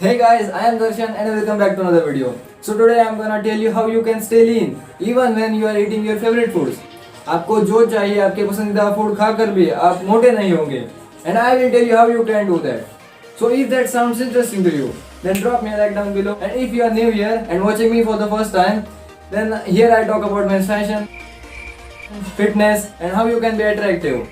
Hey guys, I am Darshan and welcome back to another video. So today I am gonna tell you how you can stay lean even when you are eating your favorite foods. आपको जो चाहिए आपके पसंदीदा food खाकर भी आप मोटे नहीं होंगे. And I will tell you how you can do that. So if that sounds interesting to you, then drop me a like down below. And if you are new here and watching me for the first time, then here I talk about men's fashion, fitness and how you can be attractive.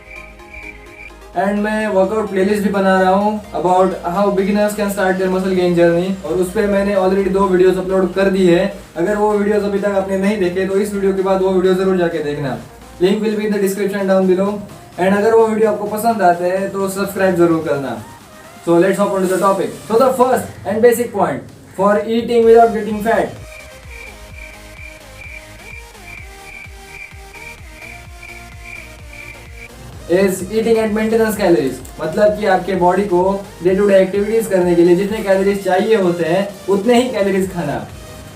And मैं workout playlist भी बना रहा हूँ about how beginners can start their muscle gain journey, और उस पर मैंने already 2 videos upload कर दी है. अगर वो वीडियोस अभी तक आपने नहीं देखे तो इस वीडियो के बाद वो वीडियो जरूर जाके देखना. Link will be in the description down below. And अगर वो वीडियो आपको पसंद आते हैं तो सब्सक्राइब जरूर करना. So let's hop on to the topic. So the first and basic point for eating without getting fat is eating at maintenance calories. मतलब कि आपके बॉडी को डे टू डे एक्टिविटीज करने के लिए जितने कैलोरीज चाहिए होते हैं उतने ही कैलोरीज खाना.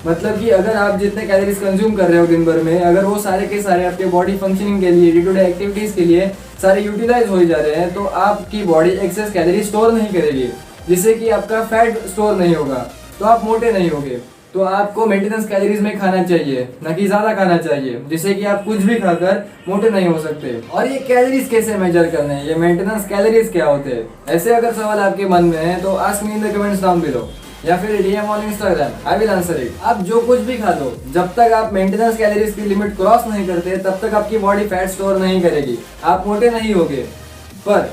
मतलब कि अगर आप जितने कैलोरीज कंज्यूम कर रहे हो दिन भर में, अगर वो सारे के सारे आपके बॉडी फंक्शनिंग के लिए, डे टू डे एक्टिविटीज के लिए सारे यूटिलाइज हो जा रहे हैं, तो आपकी बॉडी एक्सेस कैलोरी स्टोर नहीं करेगी, जिससे कि आपका फैट स्टोर नहीं होगा, तो आप मोटे नहीं होगे. तो आपको मेंटेनेंस कैलोरीज में खाना चाहिए, न कि ज्यादा खाना चाहिए, जिससे कि आप कुछ भी खाकर मोटे नहीं हो सकते. और ये कैलोरीज कैसे मेजर करने हैं, ये मेंटेनेंस कैलोरीज क्या होते हैं, ऐसे अगर सवाल आपके मन में है तो ask me in the comments down below या फिर DM on Instagram. I will answer it. आप जो कुछ भी खा दो, जब तक आप मेंटेनेंस कैलोरीज की लिमिट क्रॉस नहीं करते तब तक आपकी बॉडी फैट स्टोर नहीं करेगी, आप मोटे नहीं होगे. पर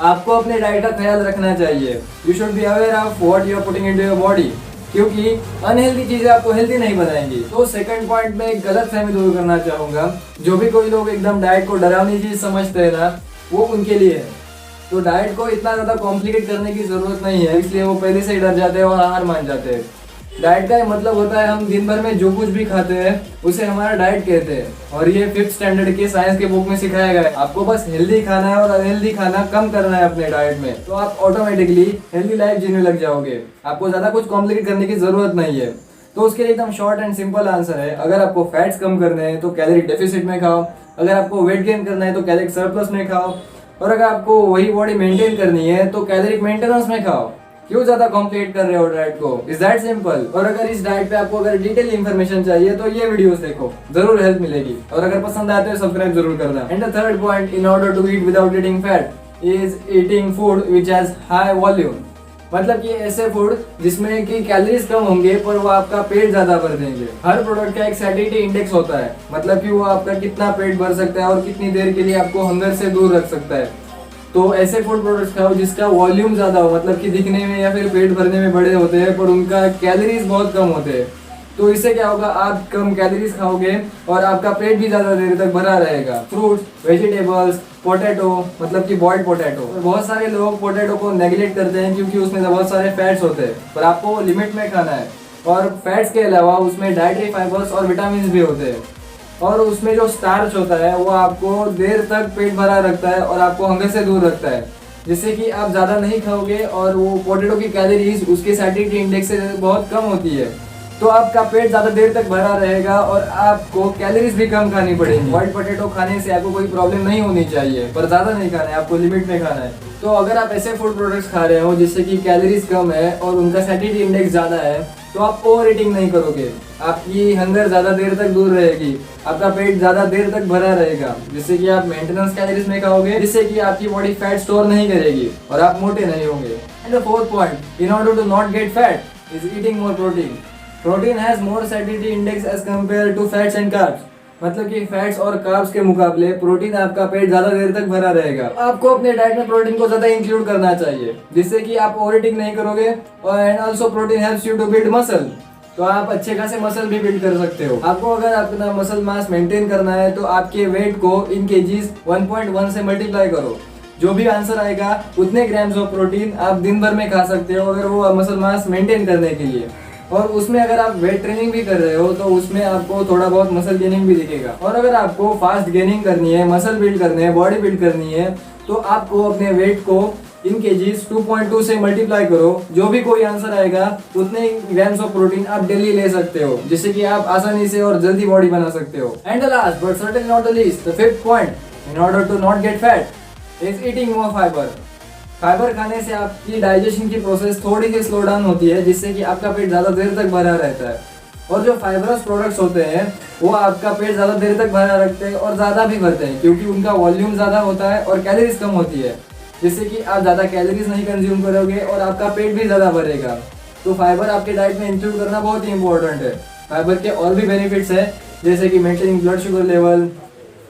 आपको अपने डाइट का ख्याल रखना चाहिए. You should be aware of what you are putting into your body, क्योंकि अनहेल्दी चीजें आपको हेल्दी नहीं बनाएंगी. तो सेकंड पॉइंट में एक गलत फहमी दूर करना चाहूंगा. जो भी कोई लोग एकदम डाइट को डरावनी चीज समझते हैं ना, वो उनके लिए है. तो डाइट को इतना ज्यादा कॉम्प्लिकेट करने की जरूरत नहीं है, इसलिए वो पहले से ही डर जाते हैं और हार मान जाते हैं. डाइट का मतलब होता है हम दिन भर में जो कुछ भी खाते हैं उसे हमारा डाइट कहते हैं. और ये 5th स्टैंडर्ड के साइंस के बुक में सिखाया गया है. आपको बस हेल्दी खाना है और अनहेल्दी खाना कम करना है अपने डाइट में, तो आप ऑटोमेटिकली हेल्दी लाइफ जीने लग जाओगे. आपको ज्यादा कुछ कॉम्प्लिकेट करने की जरूरत नहीं है. तो उसके लिए एकदम शॉर्ट एंड सिंपल आंसर है. अगर आपको फैट्स कम करने हैं तो कैलोरी डेफिसिट में खाओ. अगर आपको वेट गेन करना है तो कैलोरी सरप्लस में खाओ. और अगर आपको वही बॉडी मेंटेन करनी है तो कैलोरी मेंटेनेंस में खाओ. क्यों ज्यादा कॉम्प्लिकेट कर रहे हो डाइट को? Is that simple. और अगर इस डाइट पे आपको अगर डिटेल इन्फॉर्मेशन चाहिए तो ये वीडियोस देखो, जरूर हेल्प मिलेगी. और अगर पसंद आए तो सब्सक्राइब जरूर करना. And the third point in order to eat without getting fat is eating food which has high volume. मतलब कि ऐसे फूड जिसमें कि कैलोरीज कम होंगे पर वो आपका पेट ज्यादा भर देंगे. हर प्रोडक्ट का एक सैटिस्फैक्शन इंडेक्स होता है, मतलब कि वो आपका कितना पेट भर सकता है और कितनी देर के लिए आपको हंगर से दूर रख सकता है. तो ऐसे फूड प्रोडक्ट्स खाओ जिसका वॉल्यूम ज्यादा हो, मतलब कि दिखने में या फिर पेट भरने में बड़े होते हैं पर उनका कैलोरीज बहुत कम होते हैं. तो इससे क्या होगा, आप कम कैलोरीज खाओगे और आपका पेट भी ज्यादा देर तक भरा रहेगा. फ्रूट्स, वेजिटेबल्स, पोटैटो, मतलब कि बॉइल्ड पोटैटो. बहुत सारे लोग पोटैटो को नेग्लेक्ट करते हैं क्योंकि उसमें बहुत सारे फैट्स होते हैं, पर आपको लिमिट में खाना है. और फैट्स के अलावा उसमें डाइटरी फाइबर्स और विटामिन भी होते हैं. और उसमें जो स्टार्च होता है वो आपको देर तक पेट भरा रखता है और आपको हंगर से दूर रखता है, जिससे कि आप ज़्यादा नहीं खाओगे. और वो पोटैटो की कैलोरीज उसके सैटिस्फैक्शन इंडेक्स से बहुत कम होती है, तो आपका पेट ज़्यादा देर तक भरा रहेगा और आपको कैलोरीज भी कम खानी पड़ेगी. व्हाइट पोटैटो खाने से आपको कोई प्रॉब्लम नहीं होनी चाहिए, पर ज़्यादा नहीं खाना है, आपको लिमिट में खाना है. तो अगर आप ऐसे फूड प्रोडक्ट्स खा रहे हो जिससे कि कैलोरीज कम है और उनका सैटिस्फैक्शन इंडेक्स ज़्यादा है, तो आप ओवर ईटिंग नहीं करोगे. आपकी हंगर ज़्यादा देर तक दूर रहेगी, आपका पेट ज़्यादा देर तक भरा रहेगा, जिससे कि आप मेंटेनेंस कैलोरीज में खाओगे, जिससे कि आपकी बॉडी फैट स्टोर नहीं करेगी और आप मोटे नहीं होंगे. And the fourth point, in order to not get fat is eating more protein. Protein has more satisfaction index as compare to fats and carbs. मतलब कि फैट्स और कार्ब्स के मुकाबले प्रोटीन आपका पेट ज्यादा देर तक भरा रहेगा. आपको अपने डाइट में प्रोटीन को ज्यादा इंक्लूड करना चाहिए, जिससे कि आप ओवर ईटिंग नहीं करोगे. And also protein helps you to build muscle. तो आप अच्छे खासे मसल भी बिल्ड कर सकते हो. आपको अगर अपना मसल मास मेंटेन करना है तो आपके वेट को इन केजीज 1.1 से मल्टीप्लाई करो. जो भी आंसर आएगा उतने ग्राम्स ऑफ प्रोटीन आप दिन भर में खा सकते हो अगर वो मसल मास मेंटेन करने के लिए. और उसमें अगर आप वेट ट्रेनिंग भी कर रहे हो तो उसमें आपको थोड़ा बहुत मसल गेनिंग भी दिखेगा. और अगर आपको फास्ट गेनिंग करनी है, मसल बिल्ड करने है, बॉडी बिल्ड करनी है, तो आपको अपने वेट को इन केजीज 2.2 से मल्टीप्लाई करो. जो भी कोई आंसर आएगा उतने ग्राम्स ऑफ प्रोटीन आप डेली ले सकते हो, जिससे कि आप आसानी से और जल्दी बॉडी बना सकते हो. And the last but certainly not the least, the fifth point in order to not get fat is eating more fibre. Fibre खाने से आपकी डाइजेशन की प्रोसेस थोड़ी सी स्लो डाउन होती है, जिससे कि आपका पेट ज़्यादा देर तक भरा रहता है। और जो फाइबरस प्रोडक्ट्स होते हैं वो आपका पेट ज़्यादा देर तक भरा रखते हैं और ज़्यादा भी भरते हैं, क्योंकि उनका वॉल्यूम ज़्यादा होता है और कैलोरीज कम होती है, जिससे कि आप ज़्यादा कैलोरीज नहीं कंज्यूम करोगे और आपका पेट भी ज़्यादा भरेगा। तो फाइबर आपके डाइट में इंक्लूड करना बहुत ही इंपॉर्टेंट है। फाइबर के और भी बेनिफिट्स हैं, जैसे कि मेंटेनिंग ब्लड शुगर लेवल,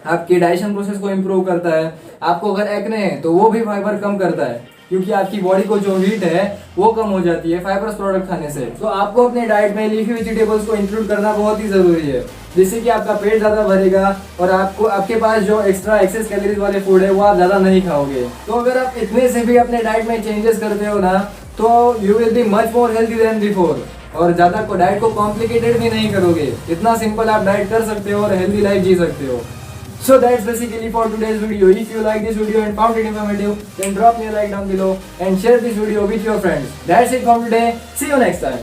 आपकी डाइजेशन प्रोसेस को इम्प्रूव करता है। आपको अगर एक्ने है तो वो भी फाइबर कम करता है, क्योंकि आपकी बॉडी को जो हीट है वो कम हो जाती है फाइबरस प्रोडक्ट खाने से। तो आपको अपने डाइट में लीफी वेजिटेबल्स को इंक्लूड करना बहुत ही ज़रूरी है, जिससे कि आपका पेट ज़्यादा भरेगा और आपको आपके पास जो एक्स्ट्रा एक्सेस कैलोरीज वाले फूड है वो आप ज़्यादा नहीं खाओगे। तो अगर आप इतने से भी अपने डाइट में चेंजेस करते हो ना, तो you will be much more healthy than before. और ज़्यादा को डाइट को कॉम्प्लिकेटेड भी नहीं करोगे, इतना सिंपल आप डाइट कर सकते हो और हेल्दी लाइफ जी सकते हो। So that's basically for today's video. If you like this video and found it informative, then drop me a like down below and share this video with your friends. That's it from today. See you next time.